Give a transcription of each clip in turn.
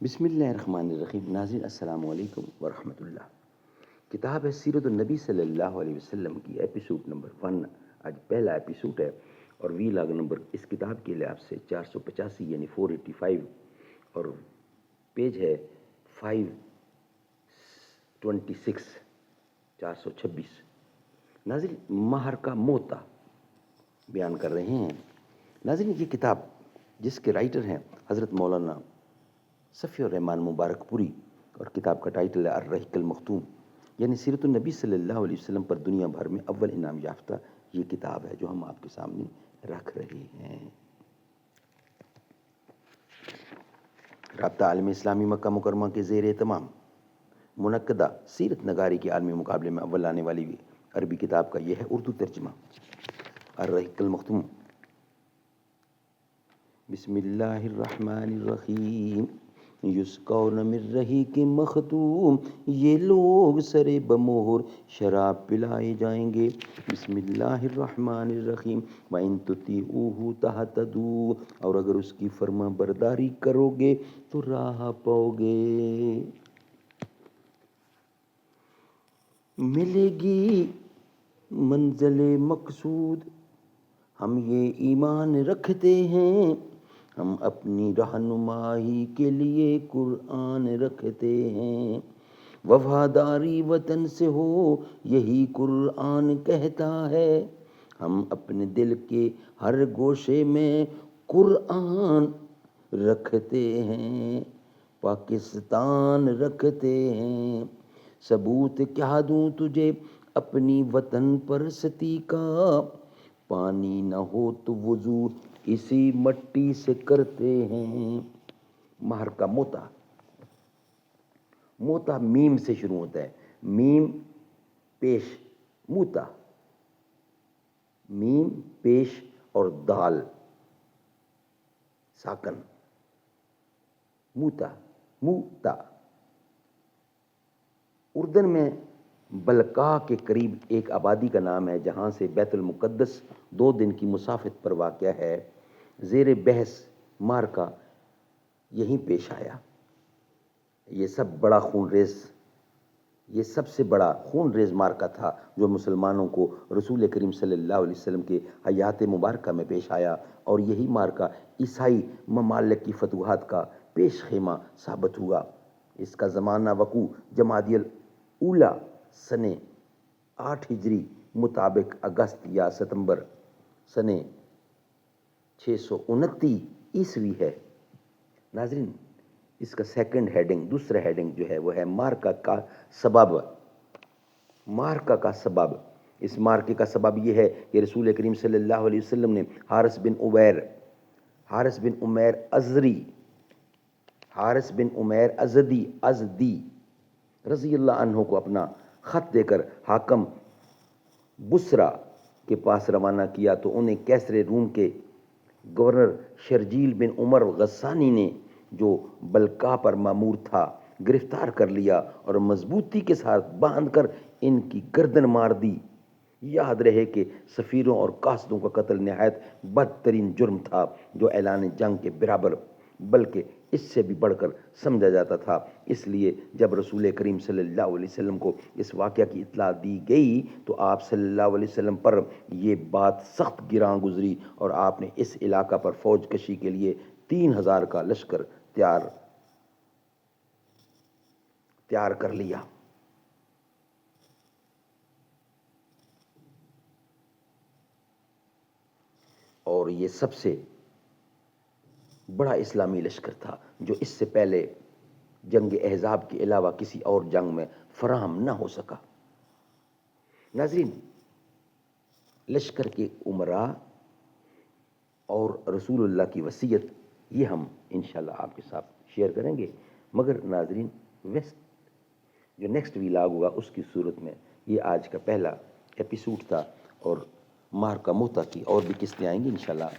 بسم اللہ الرحمن الرحیم. ناظرین السلام علیکم ورحمۃ اللہ. کتاب ہے سیرت النبی صلی اللہ علیہ وسلم کی ایپیسوڈ نمبر 1. آج پہلا ایپیسوڈ ہے اور وی لاگ نمبر اس کتاب کے لیے آپ سے 485 یعنی 485 اور پیج ہے 526 426. ناظرین مہر کا موتا بیان کر رہے ہیں. ناظرین یہ کتاب جس کے رائٹر ہیں حضرت مولانا صفی الرحمان مبارک پوری اور کتاب کا ٹائٹل ہے الرحیق المختوم یعنی سیرت النبی صلی اللہ علیہ وسلم پر دنیا بھر میں اول انعام یافتہ یہ کتاب ہے جو ہم آپ کے سامنے رکھ رہے ہیں. رابطہ عالم اسلامی مکہ مکرمہ کے زیر اہتمام منعقدہ سیرت نگاری کے عالمی مقابلے میں اول آنے والی عربی کتاب کا یہ ہے اردو ترجمہ الرحیق المختوم. بسم اللہ الرحمن الرحیم. یسقون من رحیق مختوم، یہ لوگ سرے بمہر شراب پلائے جائیں گے. بسم اللہ الرحمن الرحیم. وَإِن تُطِيعُوهُ تَهْتَدُوا، اور اگر اس کی فرما برداری کرو گے تو راہ پاؤ گے. ملے گی منزل مقصود. ہم یہ ایمان رکھتے ہیں، ہم اپنی رہنمائی کے لیے قرآن رکھتے ہیں. وفاداری وطن سے ہو یہی قرآن کہتا ہے. ہم اپنے دل کے ہر گوشے میں قرآن رکھتے ہیں، پاکستان رکھتے ہیں. ثبوت کیا دوں تجھے اپنی وطن پرستی کا، پانی نہ ہو تو وضو اسی مٹی سے کرتے ہیں. مہر کا موتا. موتا میم سے شروع ہوتا ہے. میم پیش موتا، میم پیش اور دال ساکن موتا موتا. اردن میں بلقاء کے قریب ایک آبادی کا نام ہے جہاں سے بیت المقدس 2 دن کی مسافت پر واقع ہے. زیر بحث مارکا یہیں پیش آیا. یہ سب سے بڑا خون ریز مارکا تھا جو مسلمانوں کو رسول کریم صلی اللہ علیہ وسلم کے حیات مبارکہ میں پیش آیا، اور یہی مارکا عیسائی ممالک کی فتوحات کا پیش خیمہ ثابت ہوا. اس کا زمانہ وقوع جمادی الاولیٰ سنِ 8 ہجری مطابق اگست یا ستمبر سنِ 629 عیسوی ہے. ناظرین اس کا دوسرا ہیڈنگ جو ہے وہ ہے مارکا کا سبب. مارکا کا سبب. اس مارکے کا سبب یہ ہے کہ رسول کریم صلی اللہ علیہ وسلم نے حارث بن عمیر ازدی رضی اللہ عنہ کو اپنا خط دے کر حاکم بصرہ کے پاس روانہ کیا تو انہیں کیسر روم کے گورنر شرجیل بن عمر غسانی نے جو بلقاء پر مامور تھا گرفتار کر لیا اور مضبوطی کے ساتھ باندھ کر ان کی گردن مار دی. یاد رہے کہ سفیروں اور قاصدوں کا قتل نہایت بدترین جرم تھا جو اعلان جنگ کے برابر بلکہ اس سے بھی بڑھ کر سمجھا جاتا تھا. اس لیے جب رسول کریم صلی اللہ علیہ وسلم کو اس واقعہ کی اطلاع دی گئی تو آپ صلی اللہ علیہ وسلم پر یہ بات سخت گراں گزری اور آپ نے اس علاقہ پر فوج کشی کے لیے 3000 کا لشکر تیار کر لیا. اور یہ سب سے بڑا اسلامی لشکر تھا جو اس سے پہلے جنگ احزاب کے علاوہ کسی اور جنگ میں فراہم نہ ہو سکا. ناظرین لشکر کے امراء اور رسول اللہ کی وصیت یہ ہم انشاءاللہ آپ کے ساتھ شیئر کریں گے، مگر ناظرین جو نیکسٹ ویلاگ ہوگا اس کی صورت میں یہ آج کا پہلا ایپیسوڈ تھا اور مہر کا موتا کی اور بھی قسطیں آئیں گی انشاءاللہ.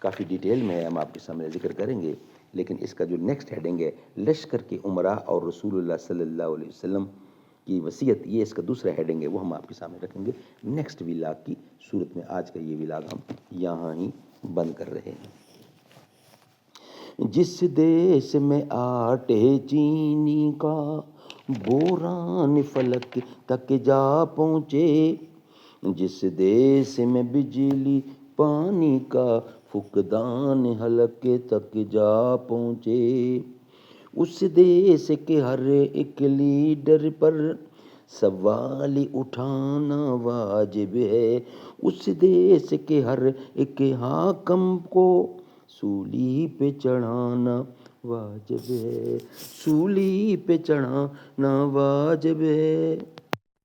کافی ڈیٹیل میں ہم آپ کے سامنے ذکر کریں گے، لیکن اس کا جو نیکسٹ ہیڈنگ ہے لشکر کے امراء اور رسول اللہ صلی اللہ علیہ وسلم کی وصیت، یہ اس کا دوسرا ہیڈنگ ہے، وہ ہم آپ کے سامنے رکھیں گے نیکسٹ ویلاگ کی صورت میں. آج کا یہ ویلاگ ہم یہاں ہی بند کر رہے ہیں. جس دیس میں آٹے چینی کا بوران فلک تک جا پہنچے، جس دیس میں بجلی پانی کا فقدان حلق تک جا پہنچے، اس دیس کے ہر ایک لیڈر پر سوال اٹھانا واجب ہے، اس دیس کے ہر ایک حاکم کو سولی پہ چڑھانا واجب ہے، سولی پہ چڑھانا واجب ہے۔